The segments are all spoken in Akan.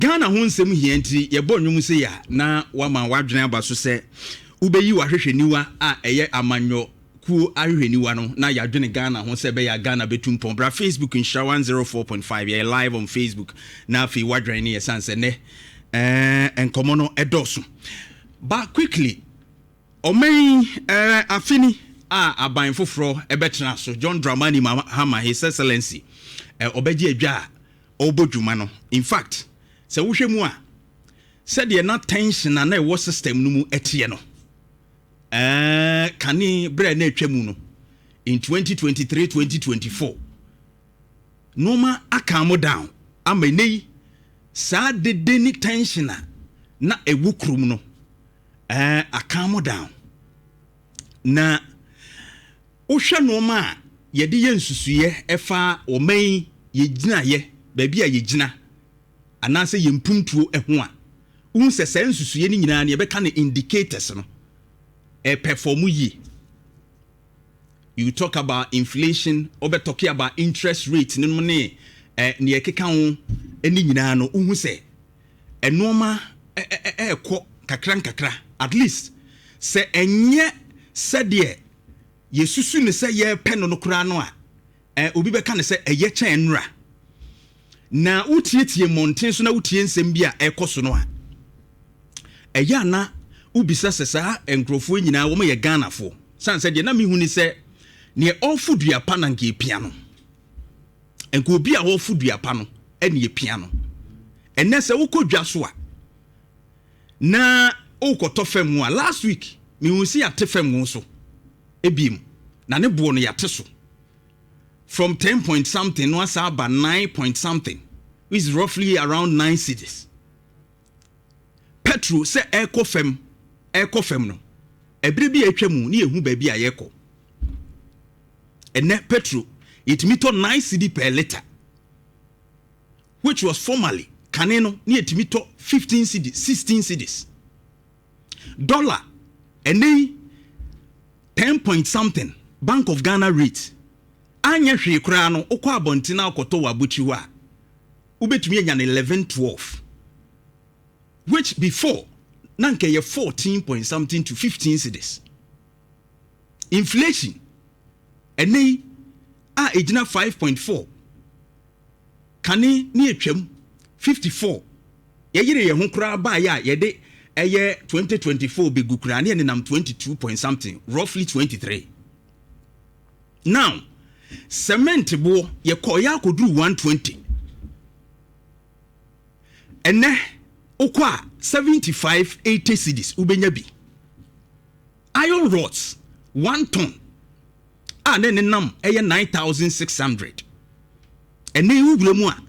Ghana ho nsɛm hianti yɛbɔ nnwom se ya na wama wadwene aba so sɛ ubeyi wahwehweniwa a ɛyɛ amanyo ku ahwehweniwa no na yɛadwene Ghana ho sɛ bɛyɛ Ghana betum pɔmbra Facebook Nhyira 104.5 yɛ live on Facebook na afi wadwene ne yɛsanse ne enkomo no edoso but quickly omen afini aban foforo ebetena so John Dramani Mahama His Excellency obeji adwa obodwuma no in fact se wohwe mu a said ye na tension na e wo system no mu etie no kani bre na atwamu no in 2023-2024 noma akamo down amenei sa de deni tension na ewu krum no akamo down na wohwe noma a yede ye nsusuye efa omen ye gina ye baabi a ye gina anase ye mpumtuo eho a un se se nsusuye ni nyina na ye beka ne indicators no perform ye. You talk about inflation or be talking about interest rates ne money ne ekeka ho eni nyina no uhu se enoma ekọ kakra at least se enye se de yesusu ne se ye pɛ no kura no a obi bɛka ne se eye kyɛn nra na utietie monten so na utie nsɛm bi a ɛkɔ no a ɛyɛ na ubisa sesa enkrofo nyina wo ye Ghana fo san se de na mehu ni se ne ofudua pa na nke pia no enko obi a ofudua pa no ene ye pia no enne se wokodwa so a na okoto fam a last week mehu si ate fam so ebiem na ne bo no yate so from 10 point something no asa ba 9 point something which is roughly around 9 cities. Petro se eko fam no ebre bi atwamu ne ehu ba bi ayeko ene petro it mito 9 cedi per liter which was formerly kaneno ne it mito 15 cedi 16 cedis dollar ene 10 point something Bank of Ghana rate anya hwe kura no okọ abontina akoto wabuchi wa ubetumi anya 11-12 which before nanke ye 14 point something to 15 cedis. Inflation ene a ejina 5.4 kane ni etwam 54 ye yire ye ho kura ba ya ye de eye 2024 be gukura ne nam 22 point something roughly 23. Now cement bo ye koya koduru 120 ene okwa 75-80 cedis ubenya bi. Iron rods 1 ton ne nam eye 9,600 ene ubulemu a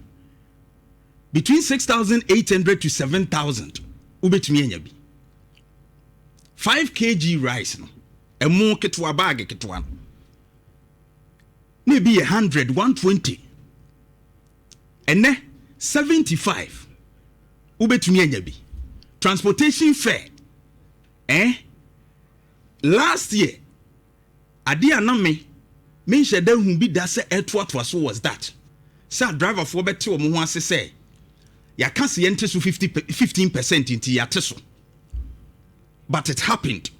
between 6,800 to 7,000 ubetumi anya bi. 5 kg rice no emu ketwa bag ketwa no be 100 120 ene 75 ubetumi anya bi. Transportation fare last year ade aname me sheda hu bi da se etoatoa so was that sa driver for bete wo ho ase se ya ka se yente so 15% inti ya te so but it happened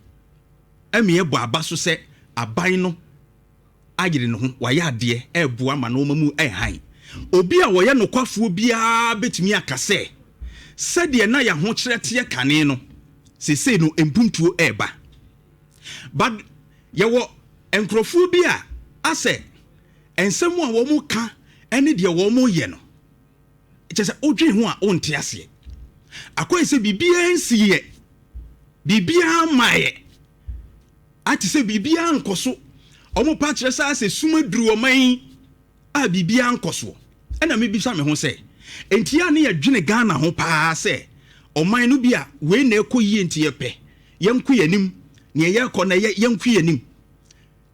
emi ebo aba so se aban no agire no ho wa ya ade ebo ama no mamu han obi a wo ye nokwafuo bia betumi akase said ye na ya ho kyerete kane no sesei no empumtuo eba but ye wo enkrofo bi a ase ensemu a wo mu ka ene de wo mu ye no kyese odwe ho a onte ase akoy se bibia nsiye bibia maye ati se bibia nkoso omo pa kyerɛ sa ase sumaduru oman a bibia nkoso ena me bisa me ho se entia ne yadwene Ghana ho paa se oman no bia we na ekoyie ntie pɛ yenku yanim ne yekɔ na yenku yanim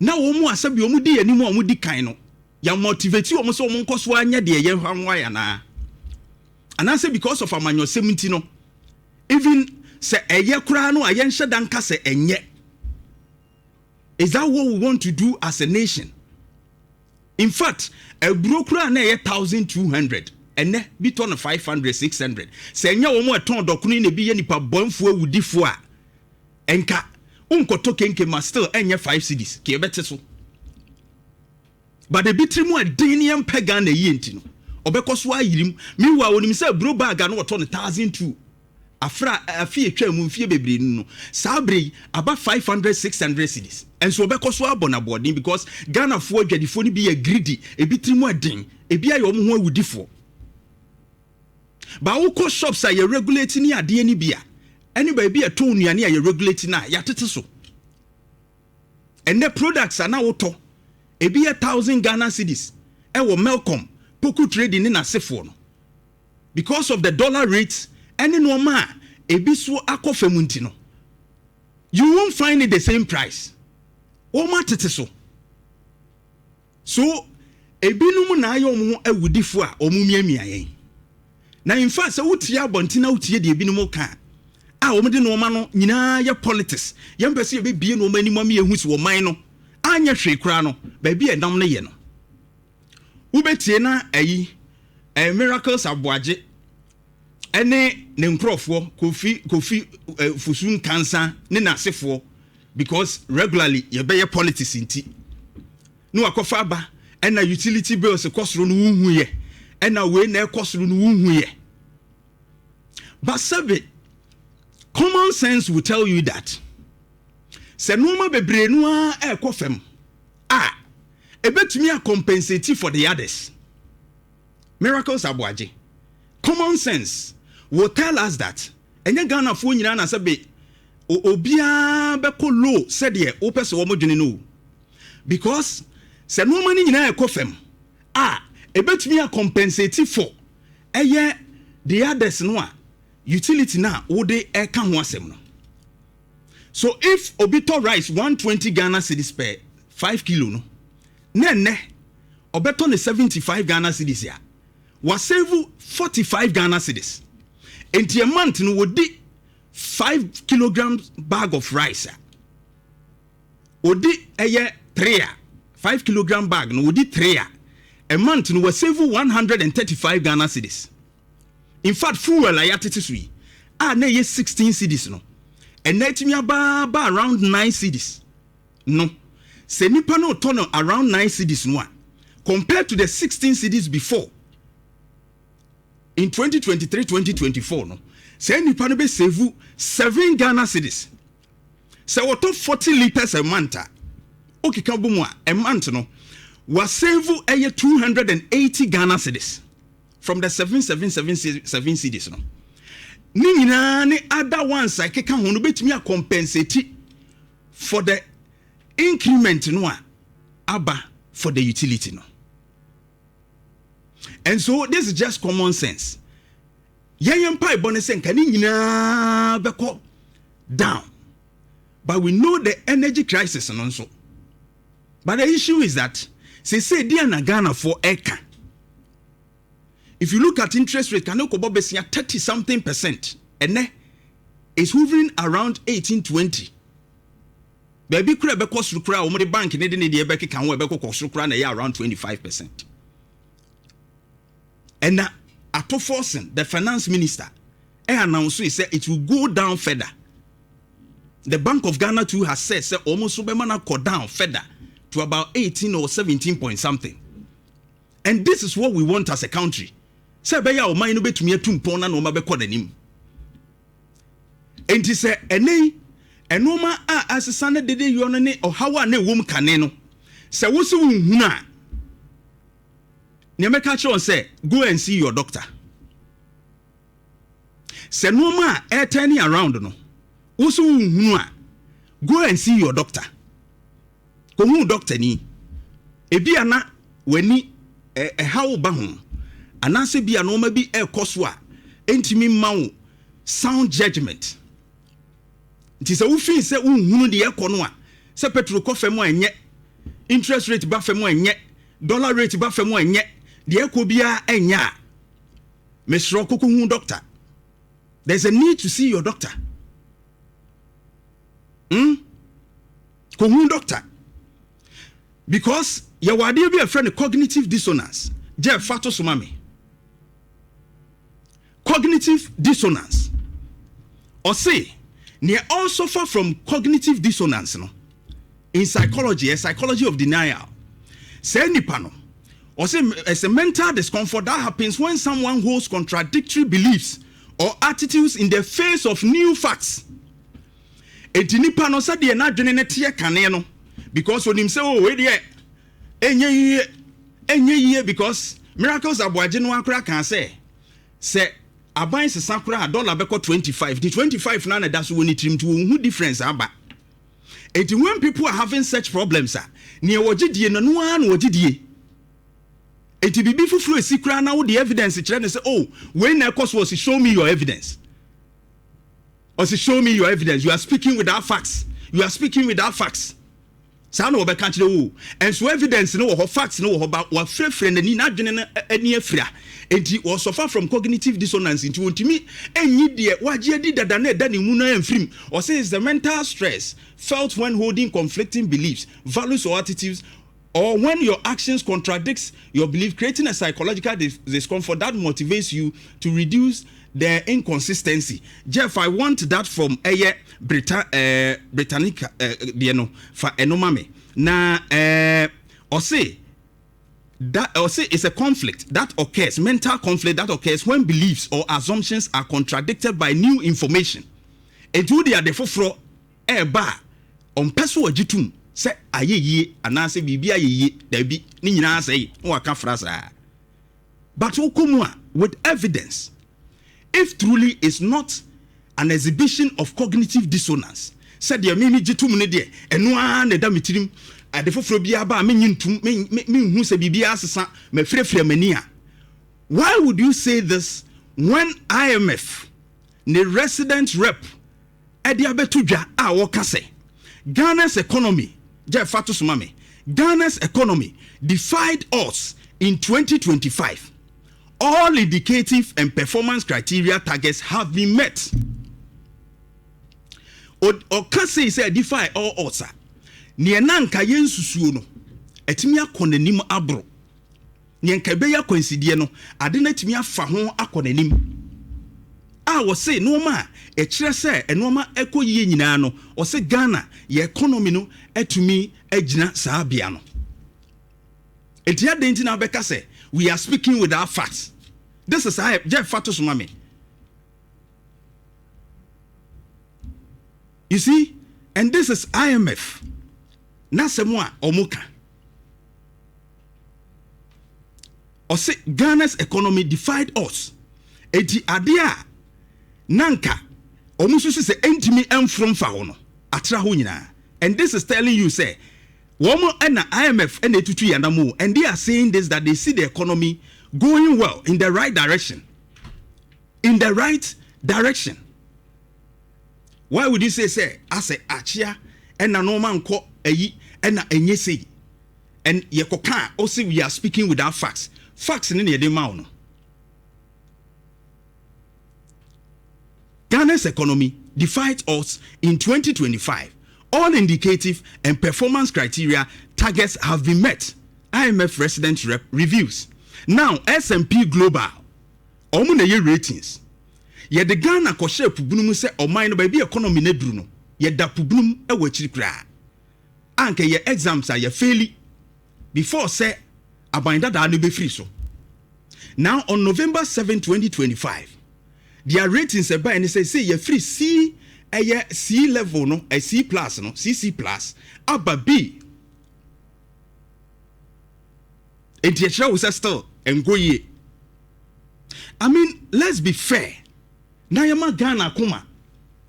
na wo mu asabi wo mu di yanim wo mu di kan no ya motivate wo mu so wo nkoso anya de ye hwanwa ya na anase because of amanyo 70 no even se eye kura no ayen hyeda nka se enye. Is that what we want to do as a nation? In fact, a brokura na 1,200 ene bi to no 500 600 se nya wo mo eton dokunu ne bi ye nipa bonfo awudifo a enka unkoto kenke ma still enye 5 cedis ke ebete so but the bitrimu adenium pagan na yi enti no obekoso ayirim miwa wonim se bro bag na woto no 1002 afra afie twa mu mfie bebre no sabre aba 500 600 cedis enso obekoso abona boarding because Ghana fo adwadifo ni bi ye greedy ebitrimu aden ebi ayo mo ho awudifo ba wo ko shops a ye regulate ni ade ni bia eni ba bi eto nuane a ye regulate na ya tete so ene products ana woto ebi 1000 Ghana cedis wo Melcom poku trading ni na sefo no because of the dollar rates any no ma ebi so akofemunti no you won't find it the same price o ma tete so ebinum na ayo mo awudifo a omumiamia yen na in fact se wutie abontina wutie de ebinum ka a wo de no ma no nyina ye politics ye mpese ye bebie no ma ni mam ye hu si wo man no anya hwe kura no ba bi edam no ye no ubetie na ayi miracles aboaje ene ne nkrofo kofi fusun cancer ne nasefo because regularly ye be ye politics inti no akofa ba ena utility bills kosoro no wuhu ye ena we na ekosoro no wuhu ye but sabe common sense will tell you that se no ma bebre no a ekofem ebetumi a compensate for the others. Miracles aboaje. Common sense will tell us that enye Ghana fo nyina na sebe obia beko low said ye opese wo modwene no because se no mani nyina ekofem ebetumi a compensate for the others no a utility na wo de eka ho asem no. So if obito rice 120 Ghana cedis per 5 kilo no nene obeto ne 75 Ghana cedis ya wa save 45 Ghana cedis enti a month no wodi 5 kilograms bag of rice odi 3 5 kilogram bag no wodi 3 a month no wa save 135 Ghana cedis. In fact fuel ayatete sui na ye 16 cedis no and net me ba around 9 cedis no se nipa no turn around 9 cedis no compared to the 16 cedis before in 2023-2024 no se nipa no be save 7 Ghana cedis se wato 40 liters a month okika bomu a month no was save 280 Ghana cedis from the 777 cedis no ni nyina ne other ones I keka ho no betumi a compensate for the increment no aba for the utility no. And so this is just common sense. Yen pai bonus nka ni nyina beko down. But we know the energy crisis no so. But the issue is that say dia na Ghana for eka. If you look at interest rate can go besia 30 something percent and is hovering around 18-20. Baby kura be cost kura o mo the bank ne de ne de be keka ho be cost kura na around 25%. And ato forcing the finance minister announced say it will go down further. The Bank of Ghana too has said say almost be man go down further to about 18 or 17 point something. And this is what we want as a country. Say be ya o man no betumi atumpo na no ma be kɔ danim. Enti say enoma asesa na dede yo no ne ohawa na ewom kane no. Say wo se wo a ne meka che on say go and see your doctor. Say noma turning around no. Wo se wo a go and see your doctor. Ko hu doctor ni. Ebi ana wani how ba ho anase bia no ma bi ekoso a entimi ma wo sound judgment nti se wo fin se unhunu de ekono a se petrol ko fam enye interest rate ba fam enye dollar rate ba fam enye de ekobia enya mesro koko hu doctor. There's a need to see your doctor. Ko hu doctor because your idea be a friend cognitive dissonance je fato somame cognitive dissonance. Or say, near all suffer from cognitive dissonance. No? In psychology, a psychology of denial. Say nipano. Or say, it's a mental discomfort that happens when someone holds contradictory beliefs or attitudes in the face of new facts. Eti nipa no say de na dwene ne tie kane no because onim say oh we de enye yie because miracles aboaje no akra kan say aban sesa kra dollar beko 25 the 25 na da so woni trim to who difference aba. Eti when people are having such problems ne wogidie no no an wogidie eti bibi fufuru esikra na wo the evidence kire ne say oh when na cause was show me your evidence. Or say, show me your evidence. You are speaking without facts. You are speaking without facts. So no be country wo. And so evidence no or facts no about what friend ni na dwene ani afira. Enti or suffer from cognitive dissonance into untimi enyi de waje di dada na eda ni mu na emfrim. Or say it's the mental stress felt when holding conflicting beliefs, values or attitudes, or when your actions contradicts your belief, creating a psychological discomfort that motivates you to reduce the inconsistency. Jeff, I want that from Britannica, for enomame. Na or say it's a conflict that occurs, mental conflict that occurs when beliefs or assumptions are contradicted by new information. And do they are the fofro ba on peso jitum say ayeye anase bibia yeye dabi ni nyina say no aka frasa. But okomwa with evidence. If truly is not an exhibition of cognitive dissonance, said the mimi jitum ne de eno ne da mitirim ade foforo bia ba me nyintum me hu se bibia asesa me frefre mania. Why would you say this when IMF ne resident rep ade abetudwa a wo kase Ghana's economy je fatus mame Ghana's economy defied odds in 2025. All indicative and performance criteria targets have been met. Or can say defy all odds. Near nanka yen susuo no. Etimi akonanim abro. Nyenka be ya coincide no. Ade na etimi afa ho akonanim. A say no ma e kire say enoma ekoyie nyina no. O say Ghana ye economy no etumi agina saa bia no. Etia denti na beka say we are speaking without facts. This is Jeff Fatus Mami. You see, and this is IMF. Nasemwa Omuka. Or say Ghana's economy defied us. Eti adia nanka omusu se entimi emfrom fa hono atra ho nyina. And this is telling you say womo and IMF and etutu yandamu, and they are saying this that they see the economy going well in the right direction. In the right direction. Why would you say as a achia and na no man ko eyi and na enye say and yekoka also we are speaking without facts. Facts in the no. Ghana's economy defied us in 2025. All indicative and performance criteria targets have been met. IMF resident rep reviews. Now S&P Global omu na ye ratings. Ye de Ghana ko share pubunum se oman no ba bi economy na duru no. Ye da pubunum e wachiri kra. Anke ye exams are ye faili before say abanda da no be free so. Now on November 7, 2025, their ratings e by say ye free C C level no a C plus no CC plus aba B. Entiacha was still and go ye. I mean, let's be fair. Na yama Ghana kuma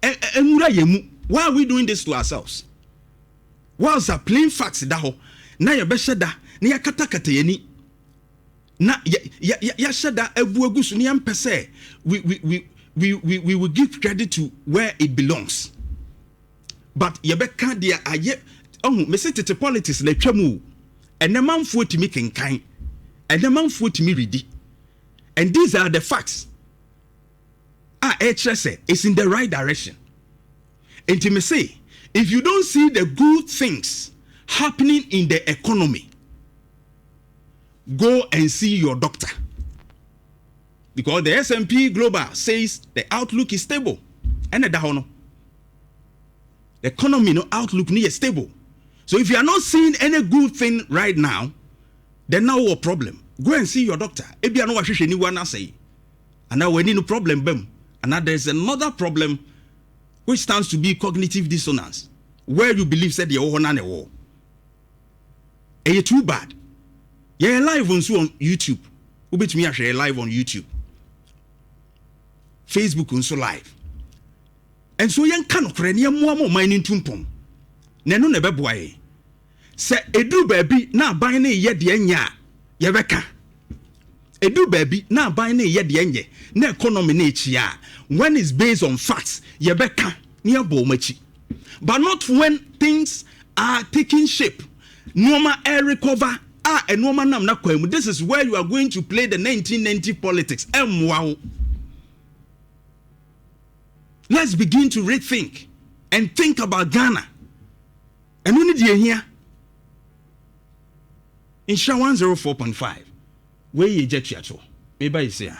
emura yemu. Why are we doing this to ourselves? Whilst are plain facts da ho na ye be sheda na ya katakata yani na ya sheda ebu egusu ni am pese we will give credit to where it belongs. But ye be kan dia aye me say tete politics na twamu and the man for to me kenkan and the man for to me ready. And these are the facts. It's in the right direction. And to me say, if you don't see the good things happening in the economy, go and see your doctor. because the S&P Global says the outlook is stable. And the economy no outlook is stable. So if you are not seeing any good thing right now, then now a problem. Go and see your doctor. If you are not watching anyone say, and now we need no problem, bam. And now there's another problem which stands to be cognitive dissonance, where you believe said you're on a war. And you're too bad. You're live on YouTube. Who bet me I share live on YouTube. Facebook also live. And so young cannot create more mining tumpom. Nenu nebe boye. Se edu baby na buy ne ye de nya ye beka. Edu baby na buy ne ye de nye na economy na chia. When it's based on facts, ye beka near bomachi. But not when things are taking shape. Normal air recover. And woman nam na kwemu. This is where you are going to play the 1990 politics. Wow. Let's begin to rethink and think about Ghana. And we need you here. In Sha 104.5, where you jet yacho. Maybe you say.